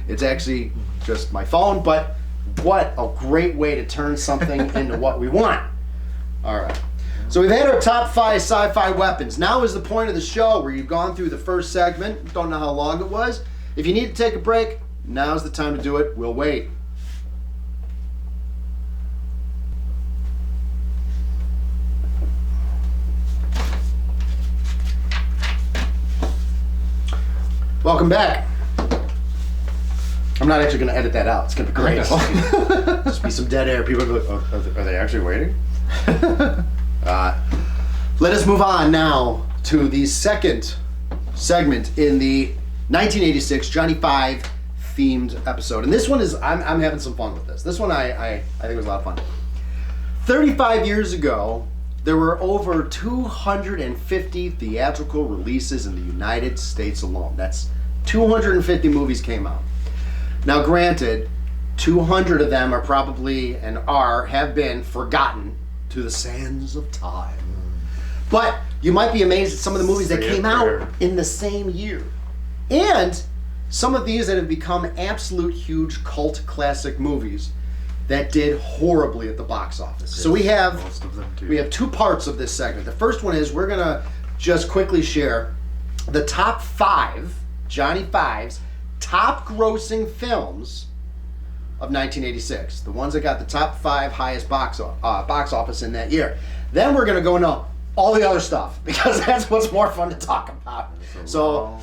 It's actually just my phone, but what a great way to turn something into what we want. All right. So we've had our top 5 sci-fi weapons. Now is the point of the show where you've gone through the first segment. Don't know how long it was. If you need to take a break, now's the time to do it. We'll wait. Welcome back. I'm not actually going to edit that out. It's going to be great. Just be some dead air. People go, oh, are they actually waiting? Let us move on now to the second segment in the 1986 Johnny 5 themed episode. And this one is, I'm having some fun with this. This one I think was a lot of fun. 35 years ago, there were over 250 theatrical releases in the United States alone. That's 250 movies came out. Now granted, 200 of them are probably and have been forgotten to the sands of time. But you might be amazed at some of the movies that came out in the same year. And some of these that have become absolute huge cult classic movies that did horribly at the box office. Yes, so we have 2 parts of this segment. The first one is we're gonna just quickly share the top 5 Johnny 5's top grossing films of 1986. The ones that got the top 5 highest box office in that year. Then we're gonna go into all the other stuff because that's what's more fun to talk about. So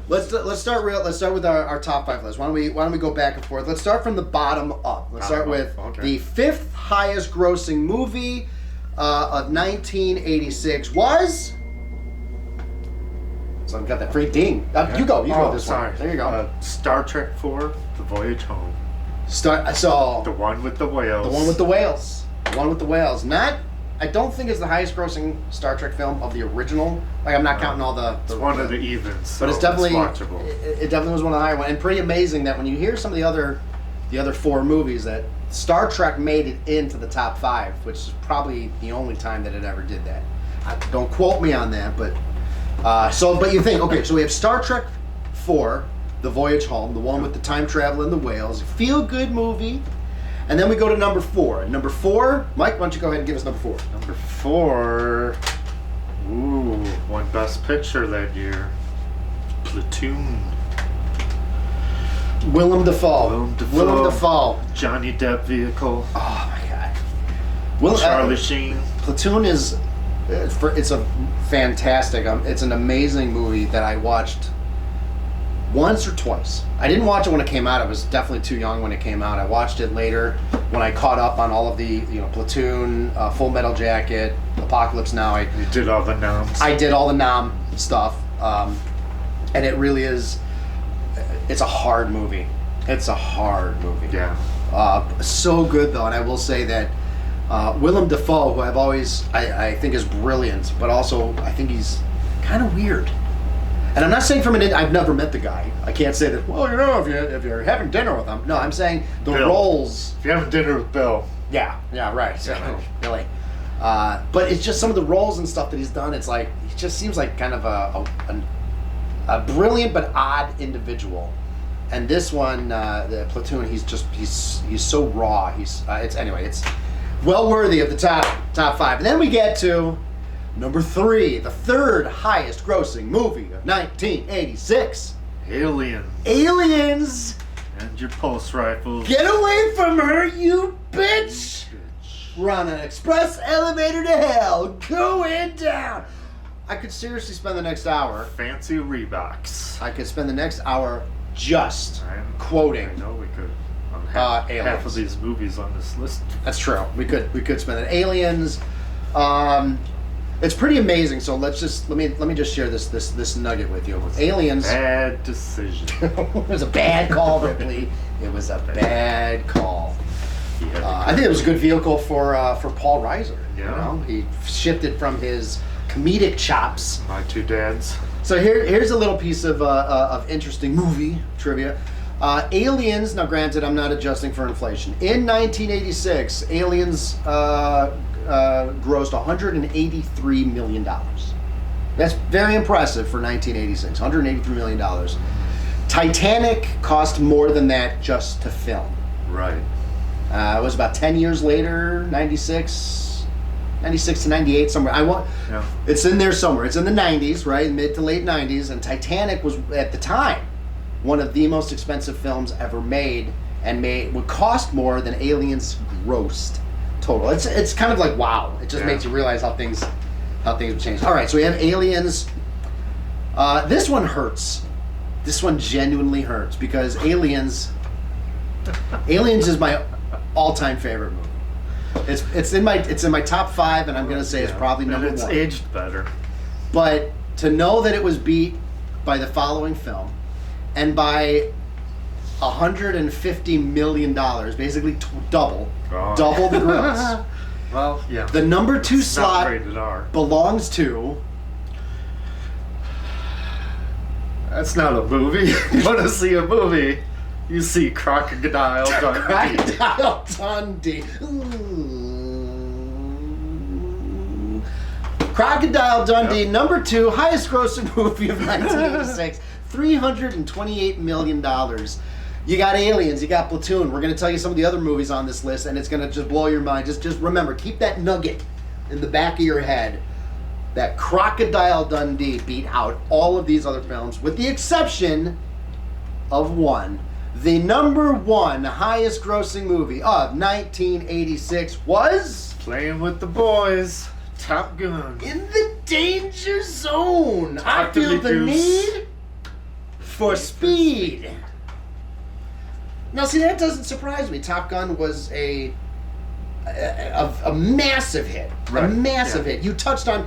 let's start with our top 5 list. Why don't we go back and forth? Let's start from the bottom up. Let's start with the 5th highest grossing movie of 1986 was. So I've got that free ding. You go this one. There you go. Star Trek IV: The Voyage Home. The one with the whales. The one with the whales. I don't think it's the highest grossing Star Trek film of the original. Like, I'm not counting all the it's one of the evens, so but it's definitely watchable. It definitely was one of the higher ones, and pretty amazing that when you hear some of the other 4 movies that Star Trek made it into the top 5, which is probably the only time that it ever did that. Don't quote me on that, but but you think, okay, so we have Star Trek 4, The Voyage Home, the one with the time travel and the whales, feel good movie. And then we go to number 4. Number 4, Mike, why don't you go ahead and give us number 4? Number 4, won Best Picture that year. Platoon. Willem Dafoe. Johnny Depp vehicle. Oh my God. Charlie Sheen. Platoon it's a fantastic. It's an amazing movie that I watched once or twice. I didn't watch it when it came out. I was definitely too young when it came out. I watched it later when I caught up on all of the, Platoon, Full Metal Jacket, Apocalypse Now. You did all the noms. I did all the nom stuff, and it really is. It's a hard movie. Yeah. So good though, and I will say that Willem Dafoe, who I think is brilliant, but also I think he's kind of weird. And I'm not saying I've never met the guy. I can't say that, well, if you're having dinner with him. No, I'm saying Bill. Roles. If you're having dinner with Bill. Yeah, right. Yeah. Really. But it's just some of the roles and stuff that he's done, it's like, he just seems like kind of a brilliant but odd individual. And this one, the Platoon, he's so raw. It's well worthy of the top 5. And then we get to number 3, the 3rd highest grossing movie of 1986. Aliens. And your pulse rifles. Get away from her, you bitch! We're on an express elevator to hell, going down. I could seriously spend the next hour. Fancy Reeboks. I could spend the next hour just quoting. I know we could. Half of these movies on this list. That's true. We could spend it. Aliens. It's pretty amazing. So let me just share this nugget with you. Aliens. Bad decision. It was a bad call, Ripley. It was a bad call. I think it was a good vehicle for Paul Reiser. Yeah. He shifted from his comedic chops. My 2 dads. So here's a little piece of interesting movie trivia. Aliens, now granted I'm not adjusting for inflation, in 1986, Aliens grossed $183 million. That's very impressive for 1986, $183 million. Titanic cost more than that just to film. Right. It was about 10 years later, 96 to 98 somewhere. It's in there somewhere. It's in the 90s, right? Mid to late 90s. And Titanic was, at the time, one of the most expensive films ever made, and would cost more than Aliens grossed total. It's kind of like, wow. It just makes you realize how things have changed. All right, so we have Aliens. This one hurts. This one genuinely hurts because Aliens is my all-time favorite movie. It's in my top 5, and I'm gonna say it's probably number 1. It's aged better. But to know that it was beat by the following film, and by $150 million, basically double the gross. Well, yeah. The number 2 slot rated R. belongs to. That's not a movie. You want to see a movie? You see Crocodile Dundee. Crocodile Dundee. Crocodile Dundee, number 2, highest grossing movie of 1986. $328 million. You got Aliens, you got Platoon. We're going to tell you some of the other movies on this list, and it's going to just blow your mind. Just remember, keep that nugget in the back of your head that Crocodile Dundee beat out all of these other films, with the exception of one. The number 1 highest grossing movie of 1986 was... Playing with the Boys, Top Gun. In the Danger Zone. I feel the need for speed. Now, see, that doesn't surprise me. Top Gun was a massive hit. Right. A massive hit. You touched on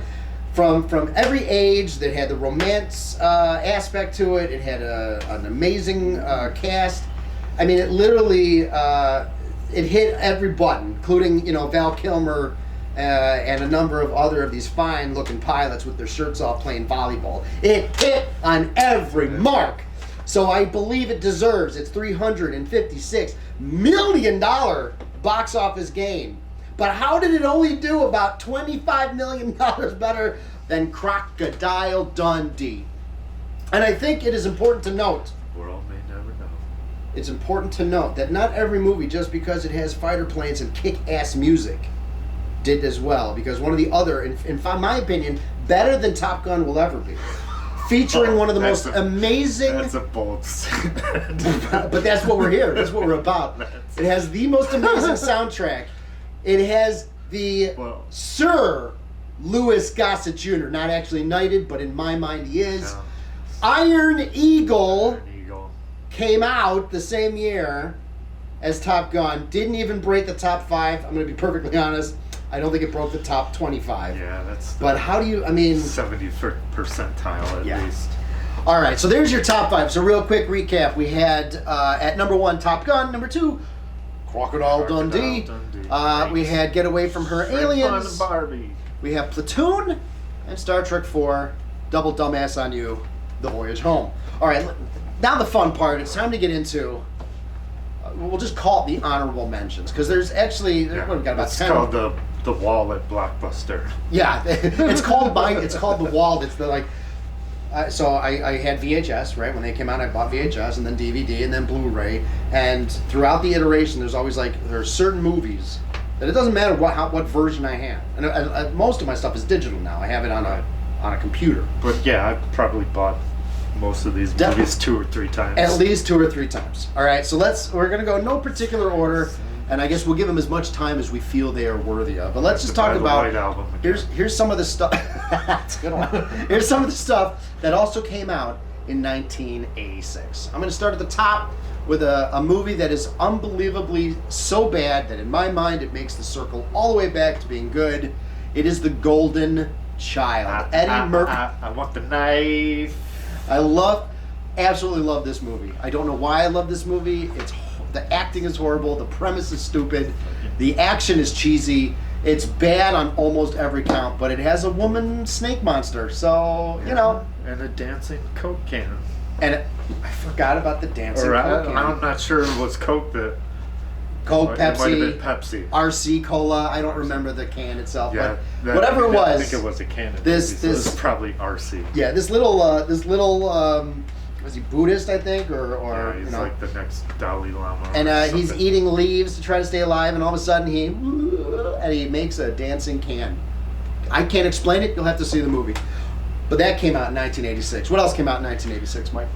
from every age that had the romance aspect to it. It had an amazing cast. I mean, it literally it hit every button, including Val Kilmer and a number of other of these fine-looking pilots with their shirts off playing volleyball. It hit on every mark. So I believe it deserves its $356 million box office gain. But how did it only do about $25 million better than Crocodile Dundee? And I think it is important to note, World may never know. It's important to note that not every movie, just because it has fighter planes and kick-ass music, did as well. Because one of the other, in my opinion, better than Top Gun will ever be, featuring one of the most amazing... That's a bold statement. But that's what we're here. That's what we're about. It has the most amazing soundtrack. It has the Sir Louis Gossett Jr., not actually knighted, but in my mind he is. No. Iron Eagle came out the same year as Top Gun. Didn't even break the top 5. I'm going to be perfectly honest. I don't think it broke the top 25. Yeah, that's... But how do you, 70th percentile at least. All right, so there's your top 5. So real quick recap. We had at number 1, Top Gun. Number 2, Crocodile Dundee. We had Get Away From Her, Aliens. Barbie. We have Platoon and Star Trek 4, Double Dumbass on You, The Voyage Home. All right, now the fun part. It's time to get into... we'll just call it the honorable mentions, because there's actually... we've got about 10. It's called the wall at Blockbuster. Yeah, it's called the wall. It's the so I had VHS, right? When they came out, I bought VHS, and then DVD, and then Blu-ray. And throughout the iteration, there's always there's certain movies that it doesn't matter what version I have. And most of my stuff is digital now. I have it on a computer. But yeah, I've probably bought most of these movies 2 or 3 times. At least 2 or 3 times. All right, so we're gonna go in no particular order. And I guess we'll give them as much time as we feel they are worthy of. But let's just talk about... White Album here's some of the stuff... That's a good one. Here's some of the stuff that also came out in 1986. I'm going to start at the top with a movie that is unbelievably so bad that in my mind it makes the circle all the way back to being good. It is The Golden Child. Eddie Murphy. I want the knife. Absolutely love this movie. I don't know why I love this movie. The acting is horrible. The premise is stupid. The action is cheesy. It's bad on almost every count, but it has a woman snake monster, so, And a dancing Coke can. And I forgot about the dancing Coke can. I'm not sure it was Coke that... Coke, Pepsi. It might have been Pepsi. RC Cola. I don't remember the can itself, yeah, but whatever it was. I think it was a can. This was probably RC. Yeah, this little was he Buddhist, I think, or Yeah, he's like the next Dalai Lama. And he's eating leaves to try to stay alive, and all of a sudden he makes a dancing can. I can't explain it. You'll have to see the movie. But that came out in 1986. What else came out in 1986, Mike?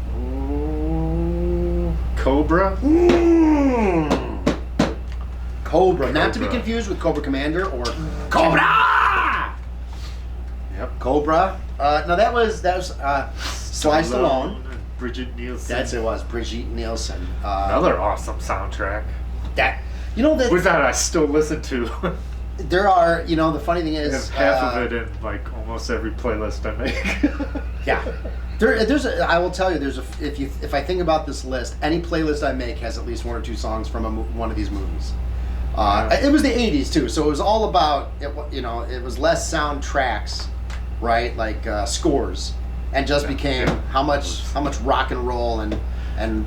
Cobra? Cobra. Not to be confused with Cobra Commander or Cobra! Yep. Cobra. No, that was Sly Stallone. Bridget Nielsen. That's it was Brigitte Nielsen. Another awesome soundtrack. That With that, I still listen to. There are, the funny thing is, half of it in like almost every playlist I make. Yeah, I will tell you, if I think about this list, any playlist I make has at least one or two songs from one of these movies. It was the '80s too, so it was all about it was less soundtracks, right? Like scores, and just became how much rock and roll and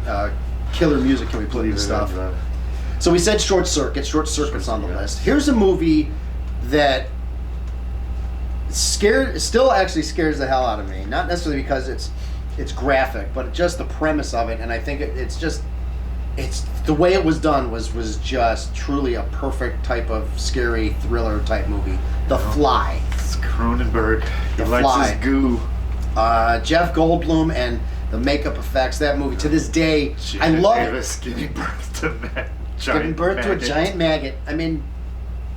killer music can we put in stuff. So we said Short Circuit's on the list. Here's a movie that still actually scares the hell out of me. Not necessarily because it's graphic, but just the premise of it. And I think it's the way it was done was just truly a perfect type of scary thriller type movie. The Fly. It's Cronenberg. He likes Fly. his goo. Jeff Goldblum and the makeup effects. That movie to this day, I love it. Giving birth to Giving birth to a giant maggot. I mean,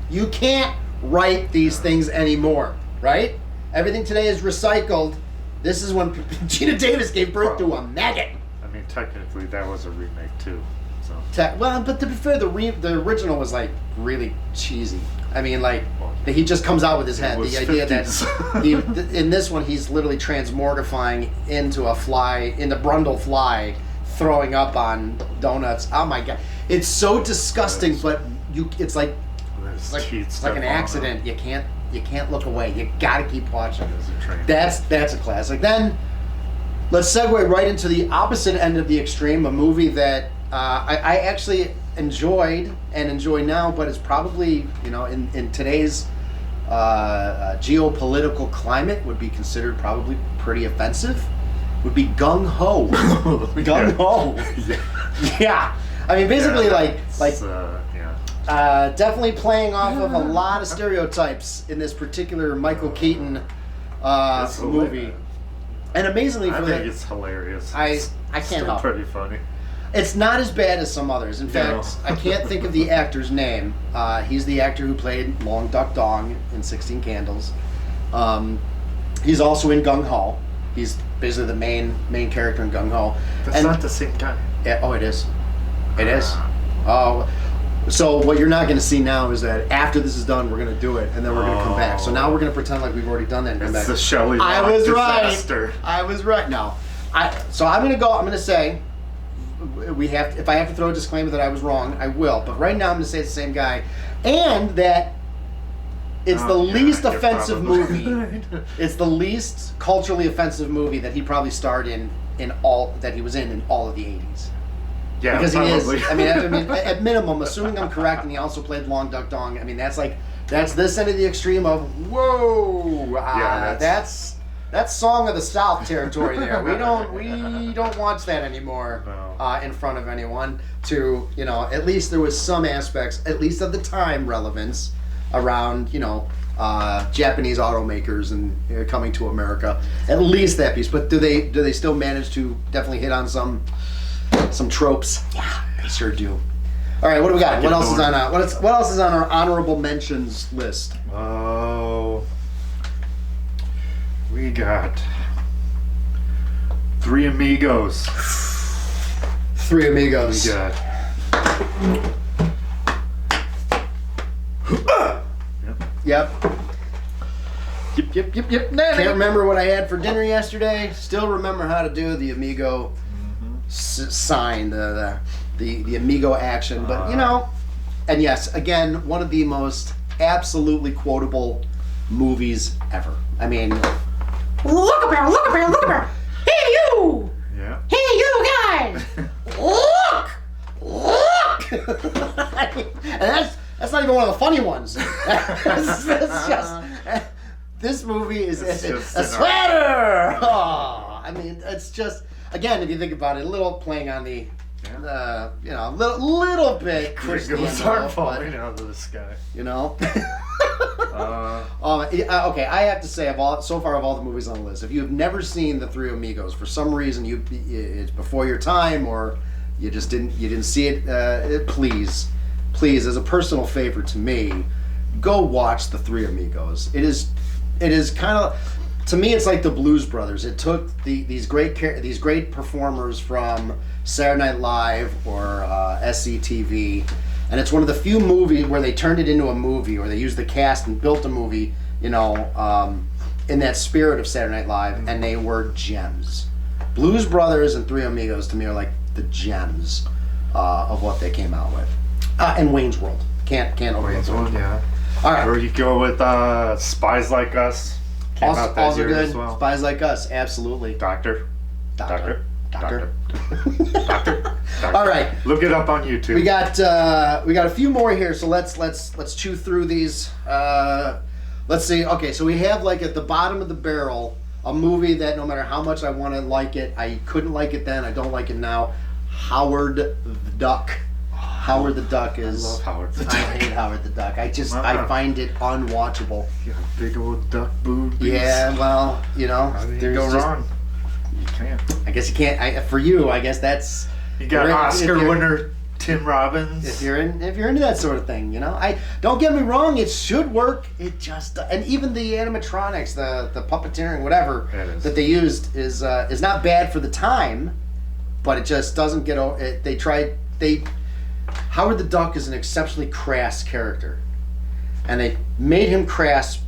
you can't write these things anymore, right? Everything today is recycled. This is when Gina Davis gave birth to a maggot. I mean, technically, that was a remake too. So. Well, but to be fair, the original was like really cheesy. I mean, like he just comes out with his head. The idea 50s. that in this one he's literally transmortifying into a fly, into Brundle fly, throwing up on donuts. Oh my god, it's so disgusting. But it's like an accident. You can't look away. You gotta keep watching. That's a classic. Then let's segue right into the opposite end of the extreme. A movie that I actually enjoyed and enjoy now, but it's probably in today's geopolitical climate would be considered probably pretty offensive. Would be Gung Ho. Gung Ho. Yeah. I mean, basically, definitely playing off of a lot of stereotypes in this particular Michael Keaton movie. And amazingly, I think it's hilarious. I can't help. Pretty funny. It's not as bad as some others. In fact, I can't think of the actor's name. He's the actor who played Long Duck Dong in 16 Candles. He's also in Gung Ho. He's basically the main character in Gung Ho. That's not the same guy. Oh, it is. It is. Oh, so what you're not going to see now is that after this is done, we're going to do it, and then we're going to come back. So now we're going to pretend like we've already done that and come back. It's the Shelley I was disaster. right. I was right. No. So I'm going to go. I'm going to say if I have to throw a disclaimer that I was wrong, I will. But right now I'm going to say it's the same guy, and that it's the least offensive movie. It's the least culturally offensive movie that he probably starred in all that he was in all of the 80s. Yeah, because probably. He is. I mean, at minimum, assuming I'm correct, and he also played Long Duck Dong. I mean, that's this end of the extreme of whoa. That's Song of the South territory there. We don't watch that anymore in front of anyone. At least there was some aspects, at least of the time, relevance around Japanese automakers and coming to America. At least that piece. But do they still manage to definitely hit on some tropes? Yeah, they sure do. All right, what do we got? What else is on our honorable mentions list? Oh, we got Three Amigos. Three Amigos. We got. Yep. Can't remember what I had for dinner yesterday. Still remember how to do the Amigo sign, the Amigo action. But and yes, again, one of the most absolutely quotable movies ever. I mean, look up here! Hey you! Yeah. Hey you guys! Look! And that's not even one of the funny ones. That's just this movie is a sweater. Oh, I mean, it's just. again, if you think about it, a little playing on the, little bit. Crinkles start falling out of the sky. You know. Okay, I have to say, so far of all the movies on the list, if you have never seen the Three Amigos, for some reason it's before your time, or you just didn't see it, please, as a personal favor to me, go watch the Three Amigos. It is kind of, to me, it's like the Blues Brothers. It took these great performers from Saturday Night Live or SCTV, and it's one of the few movies where they turned it into a movie, or they used the cast and built a movie, in that spirit of Saturday Night Live, and they were gems. Blues Brothers and Three Amigos, to me, are like the gems of what they came out with. And Wayne's World. Can't overlook Wayne's World, yeah. All right. Or you go with Spies Like Us. Came out that Also year good. as well. Spies Like Us, absolutely. Doctor. Doctor. All right. Look it up on YouTube. We got a few more here, so let's chew through these. Let's see. Okay, so we have, like, at the bottom of the barrel, a movie that no matter how much I want to like it, I couldn't like it then, I don't like it now. Howard the Duck. Howard the Duck is. I love Howard the Duck. I hate Howard the Duck. I find it unwatchable. You got big old duck boobies. Yeah, well, How do you go wrong? You can't. I guess you can't. For you, I guess that's. You got Oscar winner Tim Robbins. If you're into that sort of thing, I don't get me wrong. It should work. It just, and even the animatronics, the puppeteering, whatever that they used is not bad for the time, but it just doesn't get. Howard the Duck is an exceptionally crass character, and they made him crass,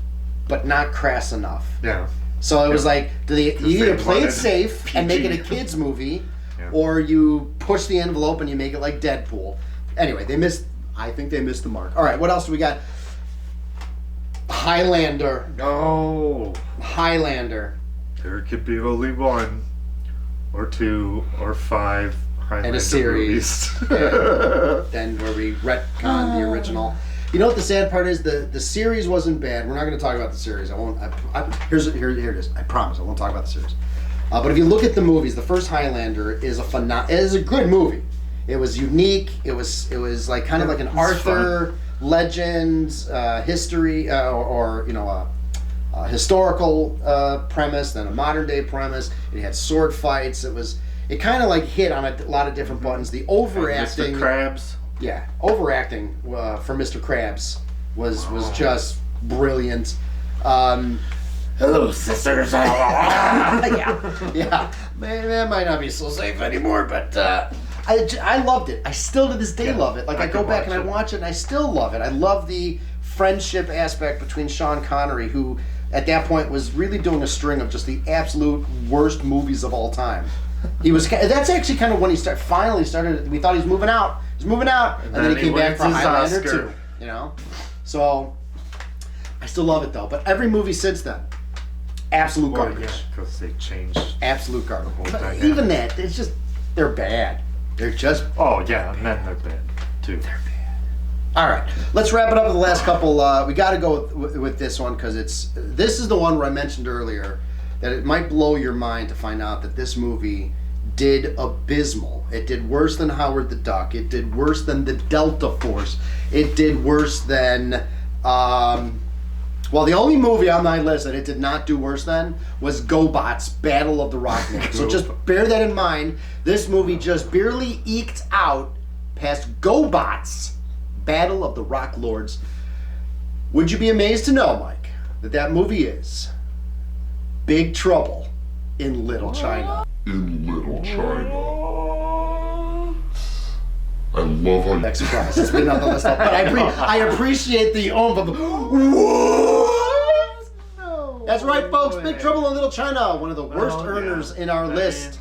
but not crass enough. Yeah. So it was like, you either play it safe and make it a kids movie, or you push the envelope and you make it like Deadpool. Anyway, I think they missed the mark. All right, what else do we got? Highlander. No. Highlander. There could be only one, or two, or five Highlander and a series. Then where we retcon the original. You know what the sad part is? The series wasn't bad. We're not going to talk about the series. I won't. Here it is. I promise I won't talk about the series. But if you look at the movies, the first Highlander is a good movie. It was unique. It was like kind of like an Arthur Legends history or a historical premise, then a modern day premise. It had sword fights. It kind of like hit on a lot of different buttons. The overacting. Mr. Krabs. Yeah, overacting for Mr. Krabs was just brilliant. Hello, sisters. yeah. Man, that might not be so safe anymore, but I loved it. I still to this day love it. Like I go back and I watch it, and I still love it. I love the friendship aspect between Sean Connery, who at that point was really doing a string of just the absolute worst movies of all time. That's actually kind of when he finally started. We thought he was moving out. And then he came back for Highlander 2. So I still love it though. But every movie since then, absolute garbage. Yeah, because they changed. Absolute garbage. But even that, it's just they're bad. They're just. Oh yeah, and then they're bad too. They're bad. All right, let's wrap it up with the last couple. We got to go with this one because this is the one where I mentioned earlier that it might blow your mind to find out that this movie did abysmal. It did worse than Howard the Duck. It did worse than the Delta Force. It did worse than, the only movie on my list that it did not do worse than was GoBot's Battle of the Rock Lords. So just bear that in mind. This movie just barely eked out past GoBot's Battle of the Rock Lords. Would you be amazed to know, Mike, that movie is Big Trouble in Little China? In Little China. I love how Next surprise. It's been on the list, but I appreciate the what? No. That's right, folks. Big Trouble in Little China, one of the worst earners in our list,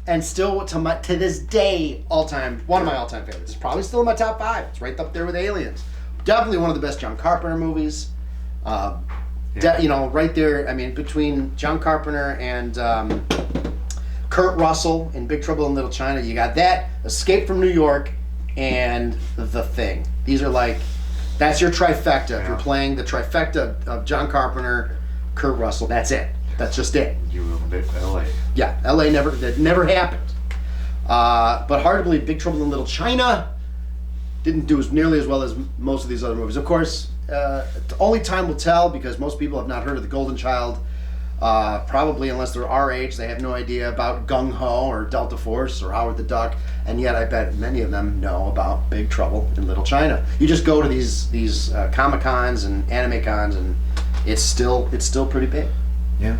and still to this day, one of my all-time favorites. It's probably still in my top 5. It's right up there with Aliens. Definitely one of the best John Carpenter movies. Right there. I mean, between John Carpenter and Kurt Russell in Big Trouble in Little China, you got that, Escape from New York, and The Thing. These are that's your trifecta. If you're playing the trifecta of John Carpenter, Kurt Russell, that's it. That's just it. You ruined it, L.A. Yeah, LA that never happened. But hard to believe Big Trouble in Little China didn't do as nearly as well as most of these other movies. Of course, only time will tell because most people have not heard of The Golden Child. Probably unless they're our age, they have no idea about Gung Ho or Delta Force or Howard the Duck, and yet I bet many of them know about Big Trouble in Little China. You just go to these Comic Cons and anime cons, and it's still pretty big. Yeah.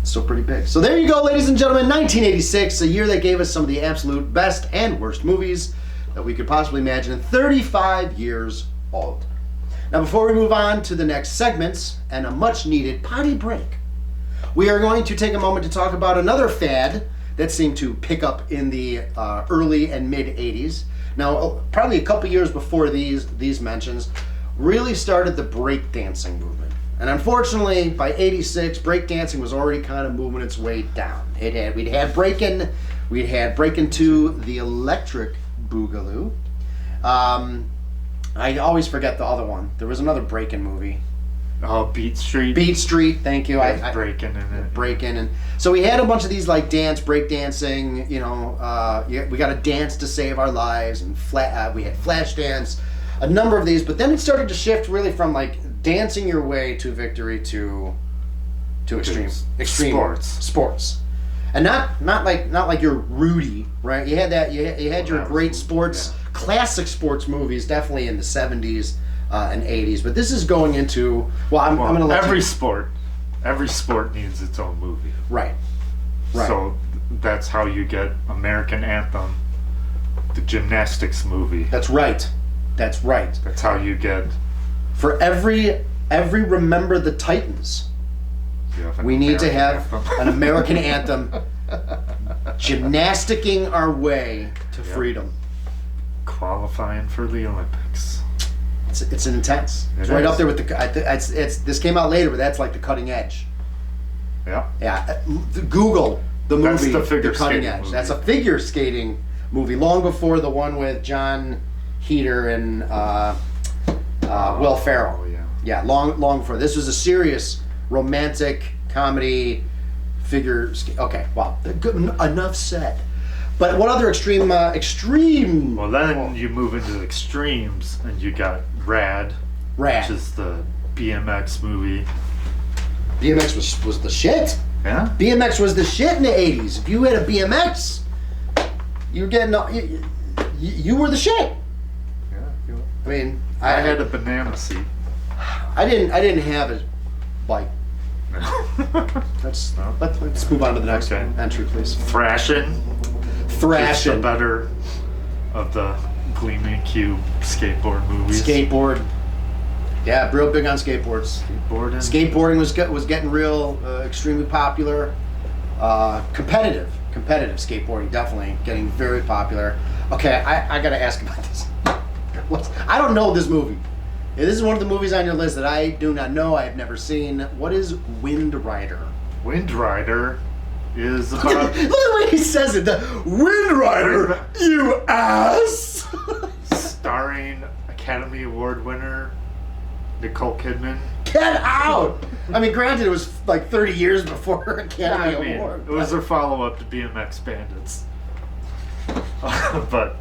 Still pretty big. So there you go, ladies and gentlemen. 1986, a year that gave us some of the absolute best and worst movies that we could possibly imagine, and 35 years old. Now, before we move on to the next segments and a much-needed potty break, we are going to take a moment to talk about another fad that seemed to pick up in the early and mid-'80s. Now, probably a couple years before these mentions, really started the breakdancing movement. And unfortunately, by '86, breakdancing was already kind of moving its way down. We'd had Breakin', Breakin' 2, the Electric Boogaloo. I always forget the other one. There was another Breakin' movie. Oh, Beat Street. Beat Street, thank you. Breakin' in it. Breakin', and so we had a bunch of these like breakdancing. We got to dance to save our lives, and we had Flashdance, a number of these. But then it started to shift really from like dancing your way to victory to extreme sports, and not like your Rudy, right? You had that. You had your great sports, classic sports movies, definitely in the '70s. And '80s, but this is going into I'm going to let every sport needs its own movie. Right. So that's how you get American Anthem, the gymnastics movie. That's right. That's how you get for every Remember the Titans. We need to have an American anthem, gymnasticking our way to freedom, qualifying for the Olympics. It's intense. It's right up there with the. This came out later, but that's like the cutting edge. Yeah. Yeah. Google the movie. That's the Cutting Edge. Movie. That's a figure skating movie, long before the one with John Heder and Will Ferrell. Yeah. Long before. This was a serious romantic comedy figure. Okay. Wow. Enough said. But what other extreme? Well, then you move into the extremes, and you got Rad, which is the BMX movie. BMX was the shit. Yeah. BMX was the shit in the '80s. If you had a BMX, you were getting you were the shit. Yeah. I mean, I had a banana seat. I didn't have a bike. Let's move on to the next entry, please. Thrashing. The better of the Gleaming Cube skateboard movies. Skateboard. Yeah, real big on skateboards. Skateboarding was getting real, extremely popular. Competitive skateboarding, definitely getting very popular. Okay, I gotta ask about this. I don't know this movie. This is one of the movies on your list that I do not know. I have never seen. What is Windrider? Windrider is about... Look at the way he says it. The Windrider, you ass! Starring Academy Award winner Nicole Kidman. Get out! I mean, granted, it was like 30 years before Academy Award. It was their follow-up to BMX Bandits. But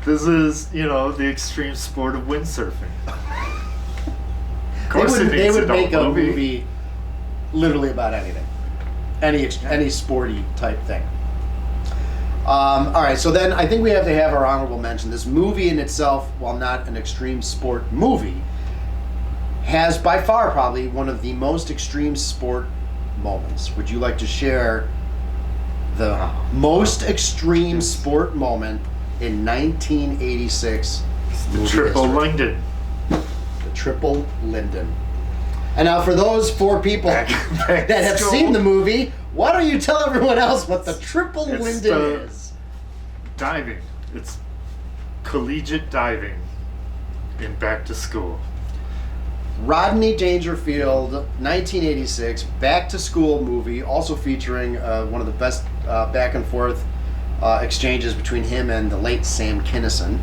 this is, the extreme sport of windsurfing. Of course they would make a movie literally about anything. Any sporty type thing. All right, so then I think we have to have our honorable mention. This movie in itself, while not an extreme sport movie, has by far probably one of the most extreme sport moments. Would you like to share the most extreme sport moment in 1986? The Triple Linden. The Triple Linden. And now for those 4 people that have seen the movie, why don't you tell everyone else what the Triple Linden is? Diving. It's collegiate diving in Back to School. Rodney Dangerfield, 1986, Back to School movie, also featuring one of the best back and forth exchanges between him and the late Sam Kinison.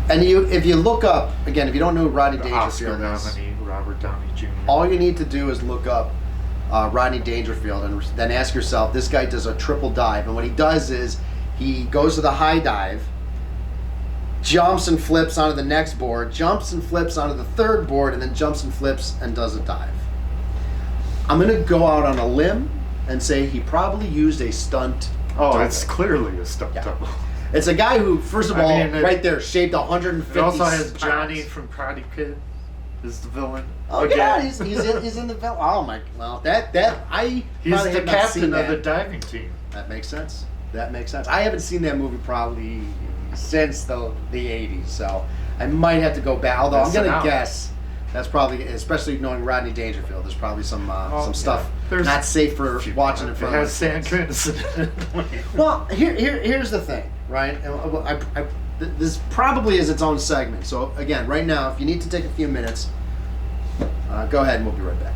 And if you look up, again, if you don't know who Rodney Dangerfield is, Oscar nominee Robert Downey Jr. all you need to do is look up Rodney Dangerfield, and then ask yourself, this guy does a triple dive, and what he does is he goes to the high dive, jumps and flips onto the next board, jumps and flips onto the third board, and then jumps and flips and does a dive. I'm going to go out on a limb and say he probably used a stunt. Oh, double. it's clearly a stunt double. It's a guy who, first of all, right there, shaved 150 It also has pounds. Johnny from Karate Kid is the villain. Oh yeah, he's in the film. Oh my, well that I He's probably the have not seen captain of that. the diving team. That makes sense. I haven't seen that movie probably since the 80s, so I might have to go back. Although I'm gonna guess that's probably, especially knowing Rodney Dangerfield, there's probably some stuff not safe for watching in front of It has San Quentin. Well, here's the thing, right? And this probably is its own segment. So again, right now, if you need to take a few minutes, go ahead and we'll be right back.